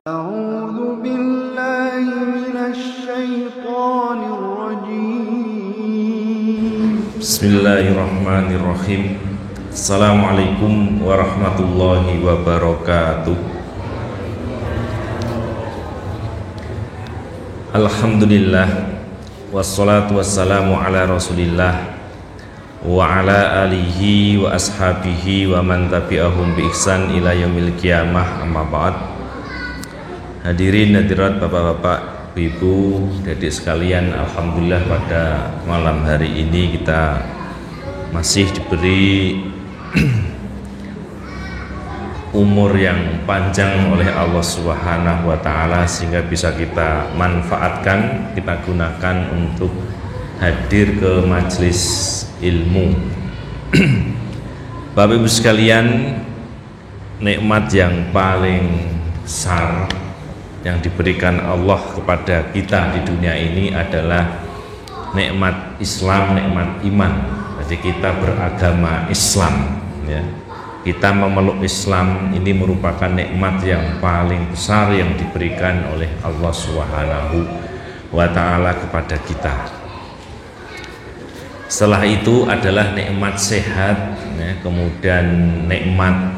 أعوذ بالله من الشيطان الرجيم. Bismillahirrahmanirrahim. Assalamualaikum warahmatullahi wabarakatuh. Alhamdulillah, wassalatu wassalamu ala rasulillah wa ala alihi wa ashabihi wa man tabi'ahum bi ihsan ila yaumil qiyamah, amma ba'd. Hadirin hadirat bapak-bapak, ibu, adik sekalian, alhamdulillah pada malam hari ini kita masih diberi umur yang panjang oleh Allah Subhanahu wa taala sehingga bisa kita manfaatkan, kita gunakan untuk hadir ke majelis ilmu. Bapak Ibu sekalian, nikmat yang paling besar yang diberikan Allah kepada kita di dunia ini adalah nikmat Islam, nikmat iman. Jadi kita beragama Islam, ya. Kita memeluk Islam ini merupakan nikmat yang paling besar yang diberikan oleh Allah Subhanahu wa taala kepada kita. Setelah itu adalah nikmat sehat, ya, kemudian nikmat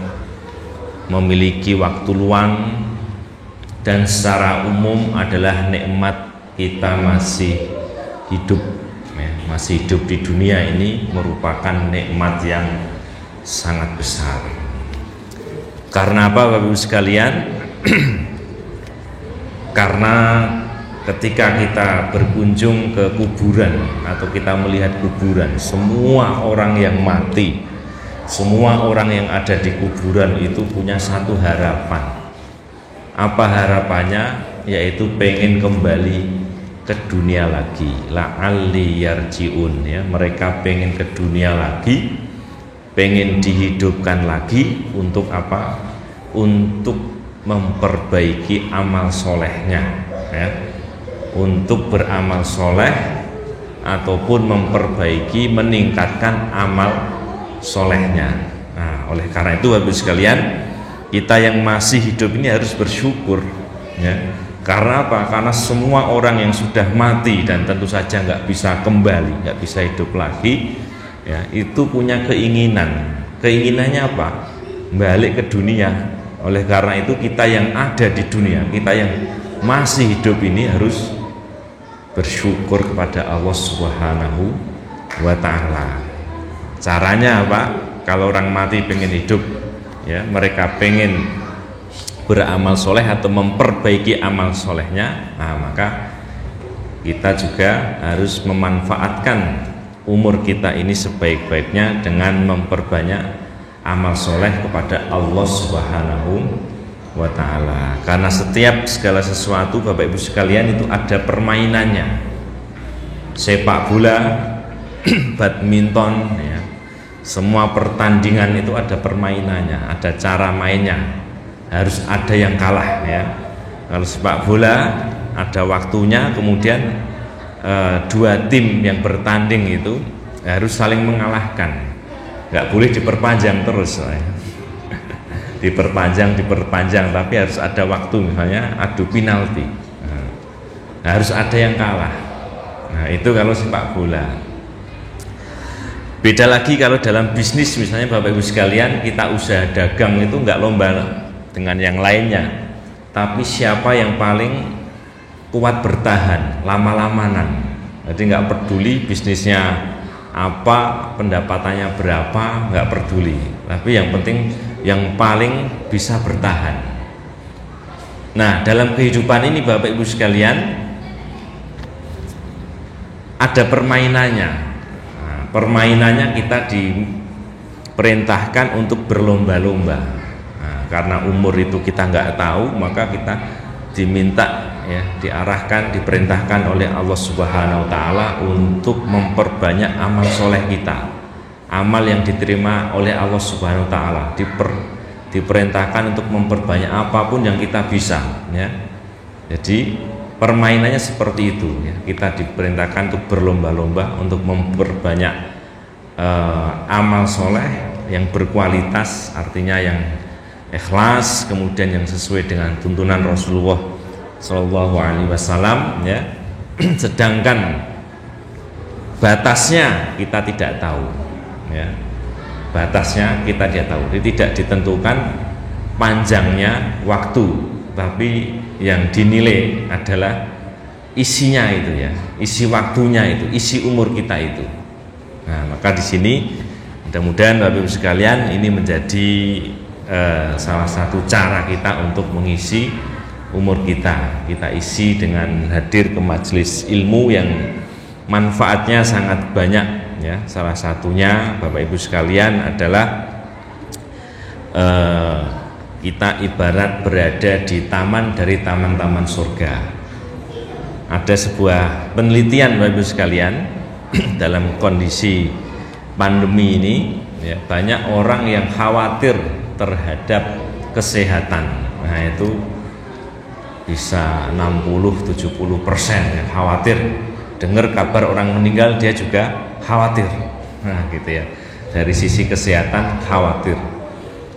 memiliki waktu luang, dan secara umum adalah nikmat kita masih hidup, ya, masih hidup di dunia ini merupakan nikmat yang sangat besar. Karena apa Bapak Ibu sekalian? Karena ketika kita berkunjung ke kuburan atau kita melihat kuburan, semua orang yang mati, semua orang yang ada di kuburan itu punya satu harapan. Apa harapannya? Yaitu pengen kembali ke dunia lagi, la'alli yarji'un, ya. Mereka pengen ke dunia lagi, pengen dihidupkan lagi. Untuk apa? Untuk memperbaiki amal solehnya, ya. Untuk beramal soleh ataupun memperbaiki, meningkatkan amal solehnya. Nah, oleh karena itu Bapak Ibu sekalian, kita yang masih hidup ini harus bersyukur, ya. Karena apa? Karena semua orang yang sudah mati dan tentu saja nggak bisa kembali, nggak bisa hidup lagi, ya, itu punya keinginan. Keinginannya apa? Balik ke dunia. Oleh karena itu kita yang ada di dunia, kita yang masih hidup ini harus bersyukur kepada Allah Subhanahu wa taala. Caranya apa? Kalau orang mati pengen hidup, ya, mereka pengen beramal soleh atau memperbaiki amal solehnya, nah, maka kita juga harus memanfaatkan umur kita ini sebaik-baiknya dengan memperbanyak amal soleh kepada Allah Subhanahu wa ta'ala. Karena setiap segala sesuatu Bapak Ibu sekalian itu ada permainannya. Sepak bola, badminton, ya, semua pertandingan itu ada permainannya, ada cara mainnya, harus ada yang kalah, ya. Kalau sepak bola ada waktunya, kemudian dua tim yang bertanding itu harus saling mengalahkan, nggak boleh diperpanjang terus, ya. diperpanjang, tapi harus ada waktu, misalnya adu penalti, nah, harus ada yang kalah. Nah, itu kalau sepak bola. Beda lagi kalau dalam bisnis, misalnya Bapak Ibu sekalian, kita usaha dagang itu nggak lomba dengan yang lainnya, tapi siapa yang paling kuat bertahan lama-lamanan. Jadi nggak peduli bisnisnya apa, pendapatannya berapa, nggak peduli, tapi yang penting yang paling bisa bertahan. Nah, dalam kehidupan ini Bapak Ibu sekalian ada permainannya. Nah, permainannya kita diperintahkan untuk berlomba-lomba. Nah, karena umur itu kita nggak tahu, maka kita diminta, ya, diarahkan, diperintahkan oleh Allah Subhanahu wa taala untuk memperbanyak amal soleh kita, amal yang diterima oleh Allah Subhanahu wa taala. Diperintahkan untuk memperbanyak apapun yang kita bisa, ya. Jadi permainannya seperti itu, ya. Kita diperintahkan untuk berlomba-lomba untuk memperbanyak amal soleh yang berkualitas, artinya yang ikhlas, kemudian yang sesuai dengan tuntunan Rasulullah Shallallahu Alaihi Wasallam, ya. Sedangkan batasnya kita tidak tahu, ya. Batasnya kita tidak tahu, jadi tidak ditentukan panjangnya waktu, tapi yang dinilai adalah isinya itu, ya, isi waktunya itu, isi umur kita itu. Nah, maka di sini mudah-mudahan Bapak Ibu sekalian ini menjadi salah satu cara kita untuk mengisi umur kita. Kita isi dengan hadir ke majelis ilmu yang manfaatnya sangat banyak, ya. Salah satunya Bapak Ibu sekalian adalah kita ibarat berada di taman dari taman-taman surga. Ada sebuah penelitian Bapak Ibu sekalian dalam kondisi pandemi ini, ya, banyak orang yang khawatir terhadap kesehatan. Nah, itu bisa 60-70% yang khawatir. Dengar kabar orang meninggal dia juga khawatir. Nah, gitu ya. Dari sisi kesehatan khawatir.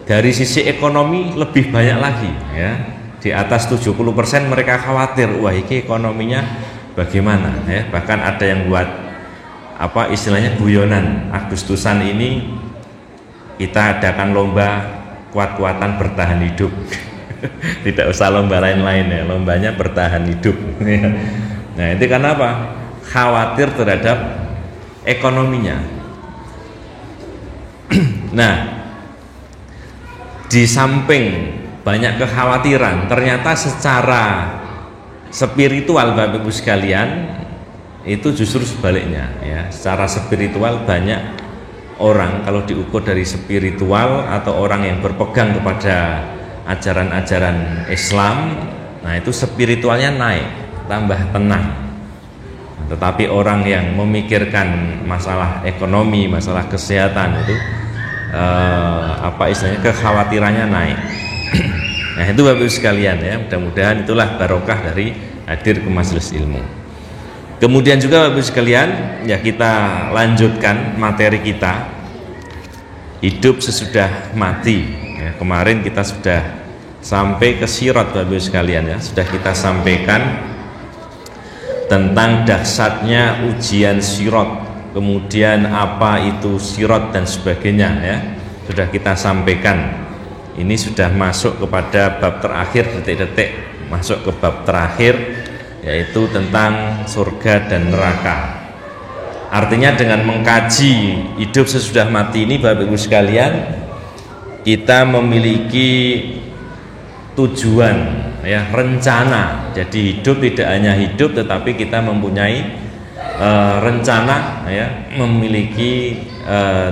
Dari sisi ekonomi lebih banyak lagi, ya. Di atas 70% mereka khawatir, wah ini ekonominya bagaimana, ya. Bahkan ada yang buat apa istilahnya guyonan, Agustusan ini kita adakan lomba kuat-kuatan bertahan hidup. Tidak usah lomba lain-lain, ya. Lombanya bertahan hidup. Nah, itu karena apa? Khawatir terhadap ekonominya. Nah, di samping banyak kekhawatiran, ternyata secara spiritual Bapak Ibu sekalian itu justru sebaliknya, ya. Secara spiritual banyak orang, kalau diukur dari spiritual atau orang yang berpegang kepada ajaran-ajaran Islam, nah itu spiritualnya naik, tambah tenang. Tetapi orang yang memikirkan masalah ekonomi, masalah kesehatan itu apa istilahnya, kekhawatirannya naik. Nah, itu Bapak Ibu sekalian, ya, mudah-mudahan itulah barokah dari hadir ke majelis ilmu. Kemudian juga Bapak Ibu sekalian, ya, kita lanjutkan materi kita, hidup sesudah mati, ya. Kemarin kita sudah sampai ke sirat Bapak Ibu sekalian, ya, sudah kita sampaikan tentang dahsyatnya ujian sirat, kemudian apa itu sirat dan sebagainya, ya, sudah kita sampaikan. Ini sudah masuk kepada bab terakhir, detik-detik masuk ke bab terakhir, yaitu tentang surga dan neraka. Artinya dengan mengkaji hidup sesudah mati ini Bapak Ibu sekalian, kita memiliki tujuan, ya, rencana. Jadi hidup tidak hanya hidup, tetapi kita mempunyai rencana, ya, memiliki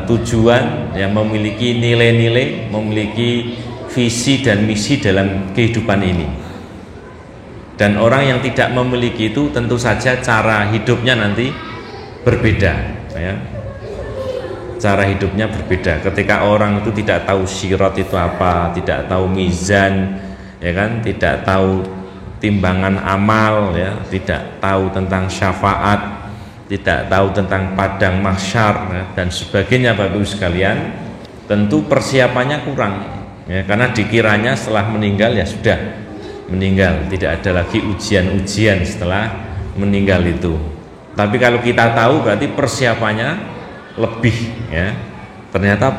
tujuan, ya, memiliki nilai-nilai, memiliki visi dan misi dalam kehidupan ini. Dan orang yang tidak memiliki itu tentu saja cara hidupnya nanti berbeda, ya. Cara hidupnya berbeda. Ketika orang itu tidak tahu sirat itu apa, tidak tahu mizan, ya kan, tidak tahu timbangan amal, ya, tidak tahu tentang syafaat, tidak tahu tentang padang mahsyar, ya, dan sebagainya Bapak Ibu sekalian, tentu persiapannya kurang, ya, karena dikiranya setelah meninggal ya sudah meninggal, tidak ada lagi ujian-ujian setelah meninggal itu. Tapi kalau kita tahu berarti persiapannya lebih, ya. Ternyata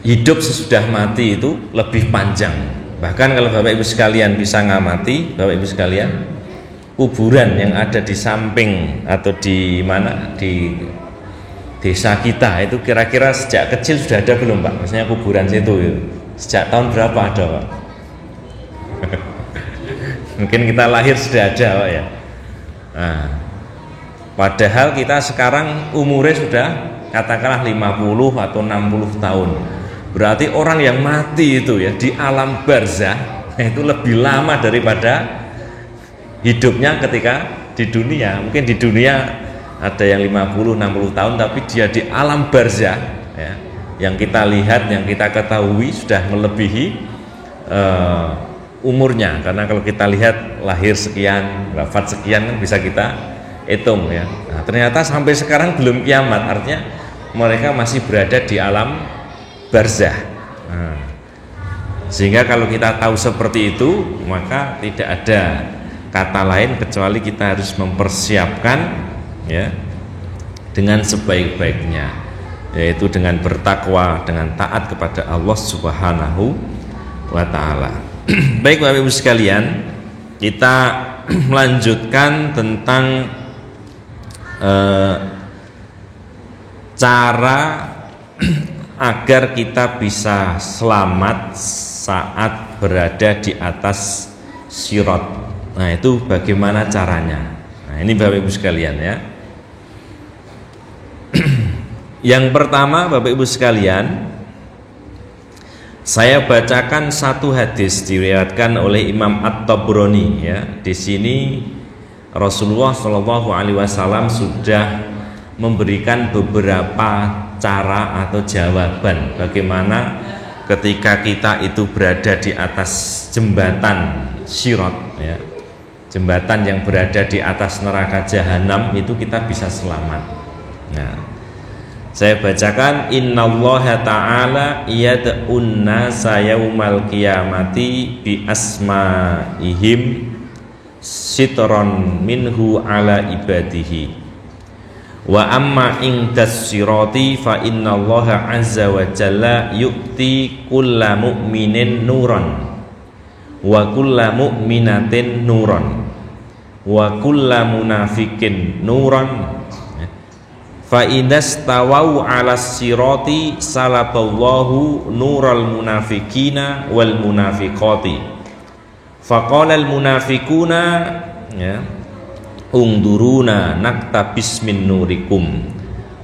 hidup sesudah mati itu lebih panjang. Bahkan kalau Bapak Ibu sekalian bisa ngamati, Bapak Ibu sekalian, kuburan yang ada di samping atau di mana, di desa kita itu kira-kira sejak kecil sudah ada belum Pak? Maksudnya kuburan situ itu. Sejak tahun berapa ada Pak? Mungkin kita lahir sudah ada Pak, ya. Nah, padahal kita sekarang umurnya sudah katakanlah 50 atau 60 tahun. Berarti orang yang mati itu, ya, di alam barzah itu lebih lama daripada hidupnya ketika di dunia. Mungkin di dunia ada yang 50-60 tahun, tapi dia di alam barzah, ya, yang kita lihat, yang kita ketahui sudah melebihi umurnya. Karena kalau kita lihat lahir sekian, wafat sekian kan bisa kita hitung, ya. Nah, ternyata sampai sekarang belum kiamat, artinya mereka masih berada di alam barzah. Nah, sehingga kalau kita tahu seperti itu, maka tidak ada kata lain kecuali kita harus mempersiapkan ya dengan sebaik-baiknya, yaitu dengan bertakwa, dengan taat kepada Allah Subhanahu wa taala. Baik Bapak Ibu sekalian, kita melanjutkan tentang cara agar kita bisa selamat saat berada di atas sirat. Nah, itu bagaimana caranya? Nah, ini Bapak Ibu sekalian ya. Yang pertama Bapak Ibu sekalian, saya bacakan satu hadis diriwayatkan oleh Imam At-Tabrani ya. Di sini Rasulullah Shallallahu Alaihi Wasallam sudah memberikan beberapa cara atau jawaban bagaimana ketika kita itu berada di atas jembatan sirat ya, jembatan yang berada di atas neraka jahanam, itu kita bisa selamat. Nah, saya bacakan, innallaha ta'ala yad'un nasa yaumal qiyamati bi asma'ihim sitron minhu ala ibadihi wa amma indas sirati fa innallaha azza wa jalla yu'ti kulla mu'minin nuran wa kulla mu'minatin nuran wa kulla munafikin nuran fa idas tawau ala sirati salaballahu nural munafikina wal munafiqati faqala al munafikuna ya ungduruna naktabis min nurikum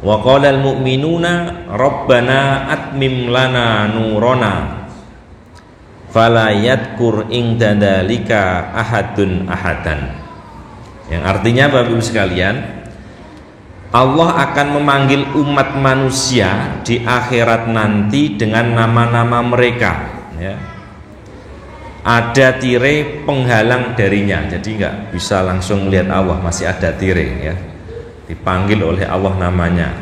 wa qala al mu'minuna rabbana atmim lana nurana fala yadkur inda dalika ahadun ahadan. Yang artinya Bapak Ibu sekalian, Allah akan memanggil umat manusia di akhirat nanti dengan nama-nama mereka ya. Ada tirai penghalang darinya, jadi nggak bisa langsung melihat Allah, masih ada tirai ya, dipanggil oleh Allah namanya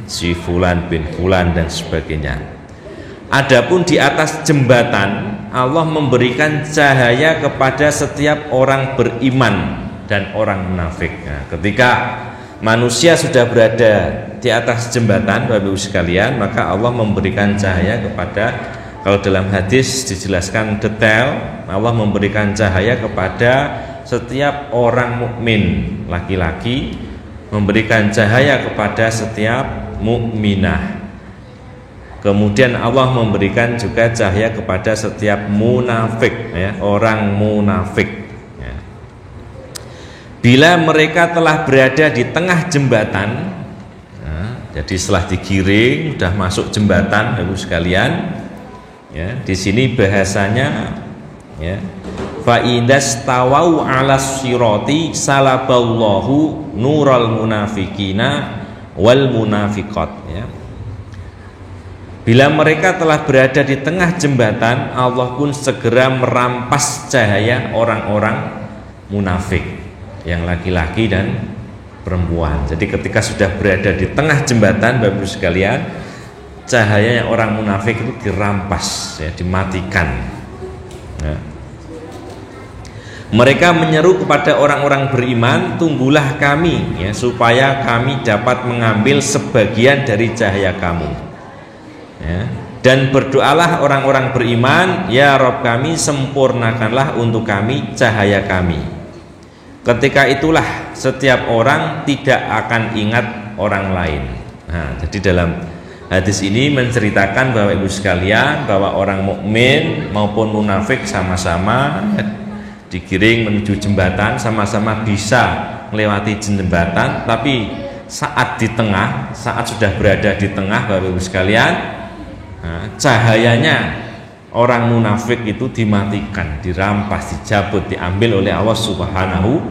si fulan bin fulan dan sebagainya. Adapun di atas jembatan Allah memberikan cahaya kepada setiap orang beriman dan orang munafik. Nah, ketika manusia sudah berada di atas jembatan Bapak Ibu sekalian, maka Allah memberikan cahaya kepada, kalau dalam hadis dijelaskan detail, Allah memberikan cahaya kepada setiap orang mukmin laki-laki, memberikan cahaya kepada setiap mukminah. Kemudian Allah memberikan juga cahaya kepada setiap munafik ya, orang munafik ya. Bila mereka telah berada di tengah jembatan ya, jadi setelah digiring sudah masuk jembatan Ibu sekalian ya, di sini bahasanya ya, fa idas tawau ala sirati salaballahu nural munafikina wal munafiqat ya. Bila mereka telah berada di tengah jembatan, Allah pun segera merampas cahaya orang-orang munafik yang laki-laki dan perempuan. Jadi ketika sudah berada di tengah jembatan Bapak Ibu sekalian, cahayanya orang munafik itu dirampas ya, dimatikan ya. Mereka menyeru kepada orang-orang beriman, tunggulah kami ya, supaya kami dapat mengambil sebagian dari cahaya kamu ya. Dan berdoalah orang-orang beriman, ya Rabb kami, sempurnakanlah untuk kami cahaya kami. Ketika itulah setiap orang tidak akan ingat orang lain. Nah, jadi dalam hadis ini menceritakan Bapak Ibu sekalian bahwa orang mukmin maupun munafik sama-sama digiring menuju jembatan, sama-sama bisa melewati jembatan, tapi saat di tengah, saat sudah berada di tengah Bapak Ibu sekalian, nah, cahayanya orang munafik itu dimatikan, dirampas, dicabut, diambil oleh Allah Subhanahu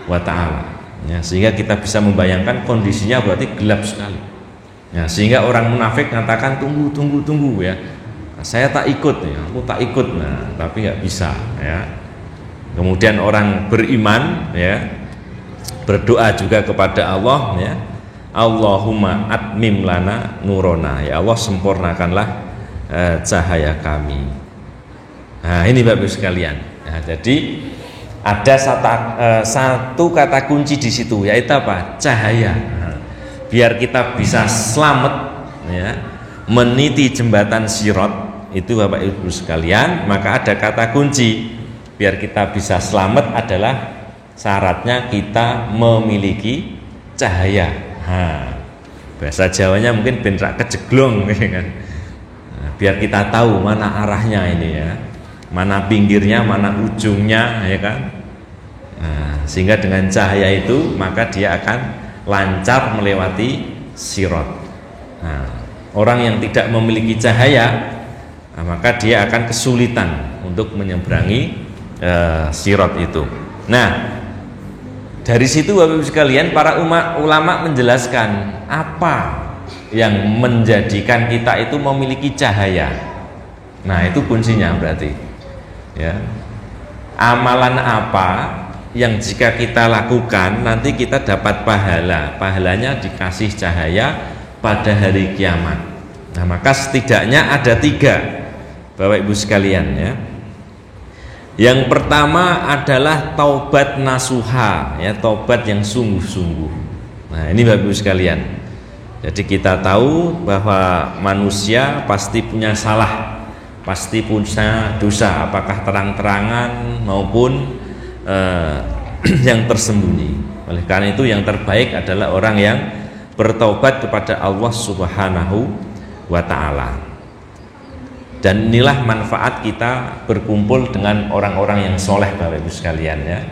wa taala. Ya, sehingga kita bisa membayangkan kondisinya berarti gelap sekali. Ya, sehingga orang munafik mengatakan tunggu ya. Saya tak ikut ya, aku tak ikut. Nah, tapi nggak bisa ya. Kemudian orang beriman ya berdoa juga kepada Allah ya. Allahumma atmim lana nurona, ya Allah sempurnakanlah cahaya kami. Nah ini Bapak Ibu sekalian. Nah, jadi ada satu kata kunci di situ, yaitu apa? Cahaya. Nah, biar kita bisa selamat, ya, meniti jembatan Sirat itu Bapak Ibu sekalian, maka ada kata kunci. Biar kita bisa selamat adalah syaratnya kita memiliki cahaya. Nah, bahasa Jawanya mungkin benrak kejeglong, kan? Nah, biar kita tahu mana arahnya ini, ya, mana pinggirnya, mana ujungnya, ya kan? Nah, sehingga dengan cahaya itu maka dia akan lancar melewati Sirat. Nah, orang yang tidak memiliki cahaya, nah, maka dia akan kesulitan untuk menyeberangi Sirat itu. Nah, dari situ Bapak Ibu sekalian, para ulama menjelaskan apa yang menjadikan kita itu memiliki cahaya. Nah, itu kuncinya berarti, ya. Amalan apa yang jika kita lakukan nanti kita dapat pahala. Pahalanya dikasih cahaya pada hari kiamat. Nah, maka setidaknya ada 3 Bapak Ibu sekalian, ya. Yang pertama adalah taubat nasuha, ya, taubat yang sungguh-sungguh. Nah, ini Bapak Ibu sekalian. Jadi kita tahu bahwa manusia pasti punya salah, pasti punya dosa, apakah terang-terangan maupun yang tersembunyi. Oleh karena itu yang terbaik adalah orang yang bertaubat kepada Allah Subhanahu wa ta'ala. Dan inilah manfaat kita berkumpul dengan orang-orang yang soleh Bapak Ibu sekalian, ya.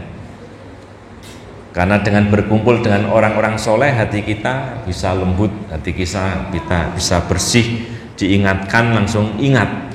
Karena dengan berkumpul dengan orang-orang soleh, hati kita bisa lembut, hati kita bisa bersih, diingatkan langsung ingat.